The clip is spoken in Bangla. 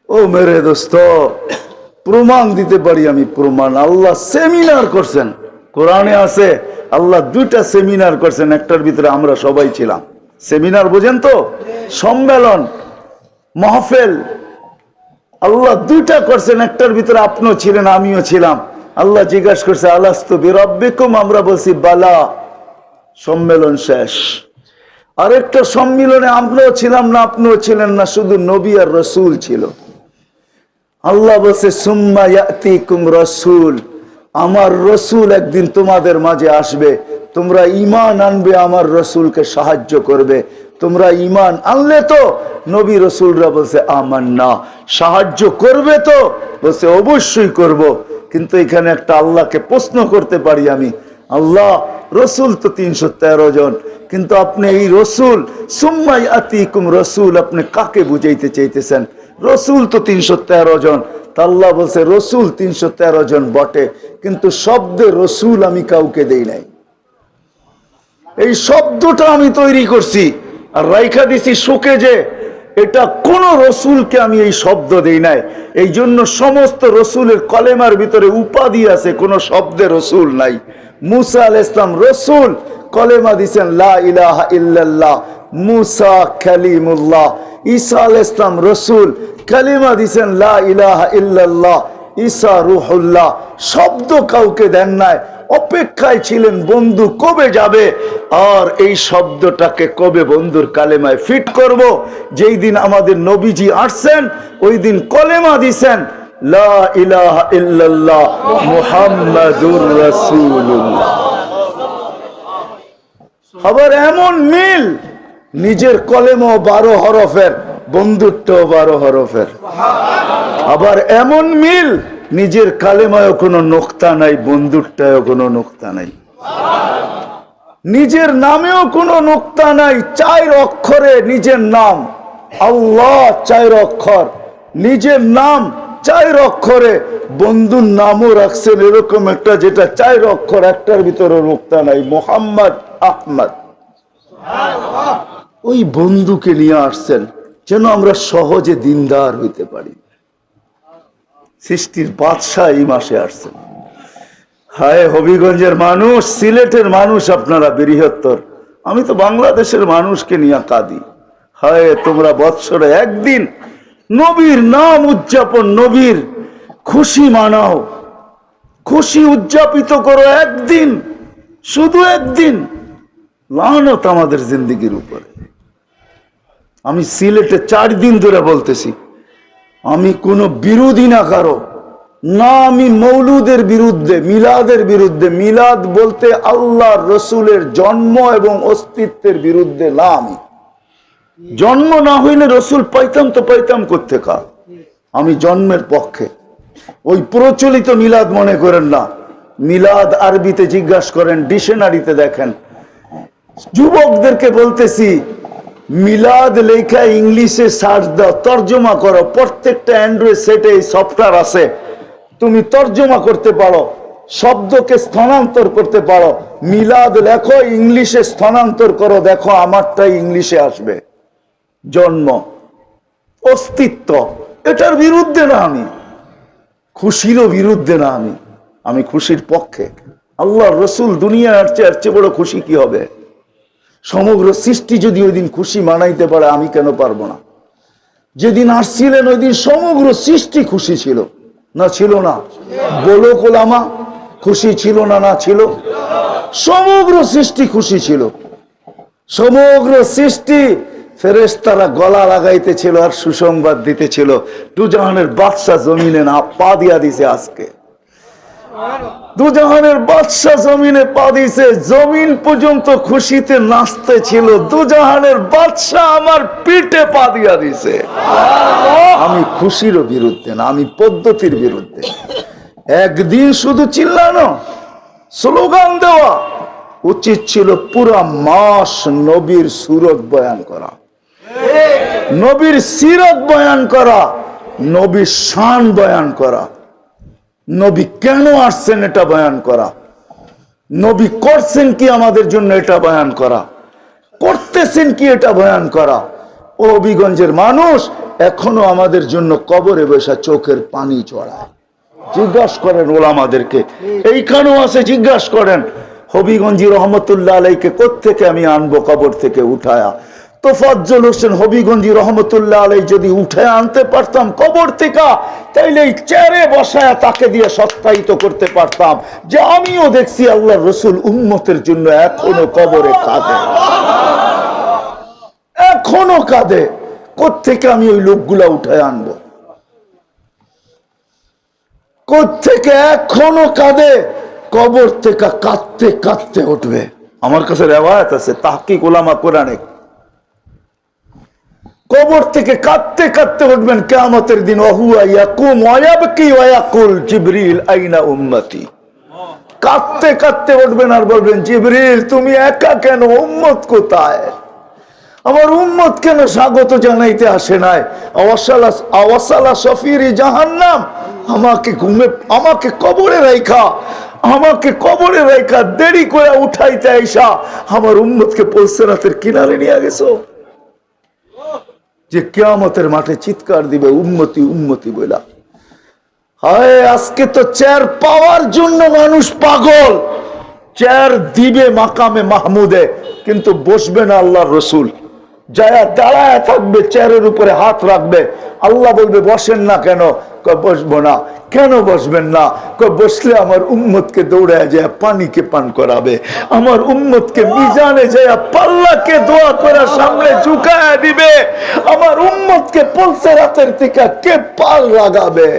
ও মেরে দোস্ত, প্রমাণ দিতে পারি আমি। প্রমাণ, আল্লাহ সেমিনার করছেন, কোরআনে আছে আল্লাহ 2টা সেমিনার করছেন, একটার ভিতরে আমরা সবাই ছিলাম। সেমিনার বোঝেন তো, সম্মেলন, মাহফিল, আল্লাহ 2টা করছেন, একটার ভিতরে আপনিও ছিলেন, আমিও ছিলাম। আল্লাহ জিজ্ঞাসা করছে আলাস্তু বিরাব্বিকুম, আমরা বলছি বালা, সম্মেলন শেষ। আরেকটা সম্মেলনে আমরাও ছিলাম না, আপনিও ছিলেন না, শুধু নবী আর রসুল ছিল। আল্লাহ বলছে সুম্মা ইয়াতিকুম রাসূল, আমার রসুল একদিন তোমাদের মাঝে আসবে, তোমরা ঈমান আনবে, আমার রসুলকে সাহায্য করবে। তোমরা ঈমান আনলে তো? নবী রসুলরা বলছে আমান্না। সাহায্য করবে তো? বলছে অবশ্যই করব। কিন্তু এখানে একটা আল্লাহকে প্রশ্ন করতে পারি আমি, আল্লাহ রসুল তো 313 জন, কিন্তু আপনি এই রসুল সুম্মা ইয়াতিকুম রাসূল আপনি কাকে বুঝাইতে চাইতেছেন? রসুল তো 313 জন। তা আল্লাহ বলছে রসুল 313 জন বটে, কিন্তু শব্দে রসুল আমি কাউকে দেই নাই। এই শব্দটা আমি তৈরি করছি আর রাইখা দিছি শোকে, যে এটা কোন রসুলকে আমি এই শব্দ দেই নাই। এই জন্য সমস্ত রসুলের কলেমার ভিতরে উপাধি আছে, কোন শব্দে রসুল নাই। মুসা আলাইহিস সালাম রসুল, কলেমা দিছেন লা ইলাহা ইল্লাল্লাহ, মুসা কালিমুল্লাহ। ঈসা আলাইহিস সালাম রসুল, কালিমা দিছেন লা ইলাহা ইল্লাল্লাহ, ঈসা রূহুল্লাহ। শব্দ কাউকে দেন নাই, অপেক্ষায় ছিলেন বন্ধু কবে যাবে, আর এই শব্দটাকে কবে বন্ধুর কালেমায় ফিট করব। যেই দিন আমাদের নবীজি আসছেন ওই দিন কলেমা দিছেন লা ইলাহা ইল্লাল্লাহ মুহাম্মাদুর রাসূলুল্লাহ। আবার এমন মিল, নিজের কলেমাও 12 হরফের, বন্ধুরটাও 12 হরফের। আবার এমন মিল, নিজের কালেমায়ও কোনো নোক্তা নাই, বন্ধুরটায়ও কোনো নোক্তা নাই। নিজের নামেও কোনো নোক্তা নাই, 4 অক্ষরে নিজের নাম, আল্লাহ 4 অক্ষর, নিজের নাম 4 অক্ষরে, বন্ধুর নামও রাখছেন এরকম একটা যেটা 4 অক্ষর, একটার ভিতরে নোক্তা নাই, মোহাম্মদ আহমদ। ওই বন্ধুকে নিয়ে আসছেন যেন আমরা সহজে দিনদার হইতে পারি। সৃষ্টির বাদশাহ এই মাসে আসছেন। হায় হবিগঞ্জের মানুষ, সিলেটের মানুষ, আপনারা বৃহত্তর, আমি তো বাংলাদেশের মানুষকে নিয়ে কাঁদি। হায় তোমরা বৎসরে একদিন নবীর নাম উদযাপন, নবীর খুশি মানাও, খুশি উদযাপিত করো একদিন, শুধু একদিন। লানত আমাদের জিন্দেগির উপরে। আমি সিলেটে 4 দিন ধরে বলতেছি, আমি কোনো বিরোধী না কারো, না আমি মৌলুদের বিরুদ্ধে, মিলাদের বিরুদ্ধে। মিলাদ বলতে আল্লাহর রসুলের জন্ম এবং অস্তিত্বের বিরুদ্ধে না। আমি জন্ম না হইলে রসুল পাইতাম তো পাইতাম কোত্থেকা, আমি জন্মের পক্ষে। ওই প্রচলিত মিলাদ মনে করেন না, মিলাদ আরবিতে জিজ্ঞাসা করেন, ডিকশনারিতে দেখেন। যুবকদেরকে বলতেছি, মিলাদ লেখা ইংলিশে সার্চ দাও, তর্জমা করো। প্রত্যেকটা অ্যান্ড্রয়েড সেটে এই সফটওয়্যার আছে, তুমি তর্জমা করতে পারো, শব্দকে স্থানান্তর করতে পারো। মিলাদ লেখো, ইংলিশে স্থানান্তর করো, দেখো আমারটাই ইংলিশে আসবে। জন্ম, অস্তিত্ব, এটার বিরুদ্ধে না আমি, খুশিরও বিরুদ্ধে না আমি, আমি খুশির পক্ষে। আল্লাহর রসুল দুনিয়া আসছে, এর চেয়ে বড় খুশি কি হবে? সমগ্র সৃষ্টি যদি ওই দিন খুশি মানাইতে পারে, আমি কেন পারবো না? যেদিন আসছিলেন ওই দিন সমগ্র সৃষ্টি খুশি ছিল না? ছিল না? বলো কোলামা, খুশি ছিল না? না ছিল? সমগ্র সৃষ্টি খুশি ছিল। সমগ্র সৃষ্টি ফেরেশতারা গলা লাগাইতেছিল আর সুসংবাদ দিতেছিল, দুজাহানের বাদশাহ জমিনে না পা দিয়া দিছে। আজকে দুজাহানের বাদশাহ জমিনে পা দিছে, জমিন পর্যন্ত খুশিতে নাচতে ছিল। দুজাহানের বাদশাহ আমার পিঠে পা দিয়া দিছে। আমি খুশিরও বিরুদ্ধে না, আমি পদ্ধতির বিরুদ্ধে। একদিন শুধু চিল্লানো, স্লোগান দেওয়া উচিত ছিল পুরা মাস নবীর সুরত বয়ান করা, নবীর সিরত বয়ান করা, নবীর শান বয়ান করা, নবী কেন আসছেন এটা বয়ান করা, নবী করছেন কি আমাদের জন্য এটা বয়ান করা, করতেছেন কি এটা বয়ান করা। ও হবিগঞ্জের মানুষ এখনো আমাদের জন্য কবরে বসা চোখের পানি চড়ায়। জিজ্ঞাসা করেন ওলামাদেরকে, এইখানেও আছে, জিজ্ঞাসা করেন হবিগঞ্জি রহমতুল্লাহ আলাইকে কোত্থেকে আমি আনবো কবর থেকে উঠায়া। তোফাজ্জল হোসেন হবিগঞ্জি রহমতুল্লাহ আলাই যদি উঠে আনতে পারতাম কবর থেকে, তাইলে এই চেয়ারে বসায়া তাকে দিয়ে সত্যায়িত করতে পারতাম যে আমিও দেখছি আল্লাহর রসুল উম্মতের জন্য এখনো কবরে কাঁদে, এখনো কাঁদে। কোত্থেকে আমি ওই লোকগুলা উঠে আনবো? কোত্থেকে? এখনো কাঁদে, কবর থেকে কাঁদতে কাঁদতে উঠবে। আমার কাছে রেওয়ায়াত আছে, তাহকিক উলামা কোরআনে, কবর থেকে কাঁদতে কাঁদতে উঠবেন কিয়ামতের দিন। ওহুয়া ইয়াকুম ওয়া ইয়াবকি ওয়া ইয়াকুল জিবরিল আইনা উম্মতি। কাঁদতে কাঁদতে উঠবেন আর বলবেন, জিবরিল তুমি একা কেন, উম্মত কোথায়? আমার উম্মত কেন স্বাগত জানাইতে আসে নাই? আওয়াসালা সফিরি জাহান্নাম, আমাকে কবরে রাইখা, আমাকে কবরে রাইখা দেরি করে উঠাইতে আইসা আমার উম্মতকে পৌঁছরাতের কিনারে নিয়ে গেছো। যে কিয়ামতের মাঠে চিৎকার দিবে উম্মতি উম্মতি বইলা। হায়, আজকে তো চেয়ার পাওয়ার জন্য মানুষ পাগল। চেয়ার দিবে মাকামে মাহমুদে, কিন্তু বসবে না আল্লাহর রসুল। যায়া দাঁড়ায় থাকবে, চেয়ারের উপরে হাত রাখবে। আল্লাহ বলবে বসেন না কেন? বসবো না। কেন বসবেন না? বসলে আমার উম্মতকে দৌড়ায় যায় পানিকে পান করাবে, আমার উম্মতকে মিজানে যায় পাল্লাকে দোয়া করে সামনে ঝুঁকায় দিবে, আমার উম্মতকে পলসে রাতের থেকে কে পাল লাগাবে।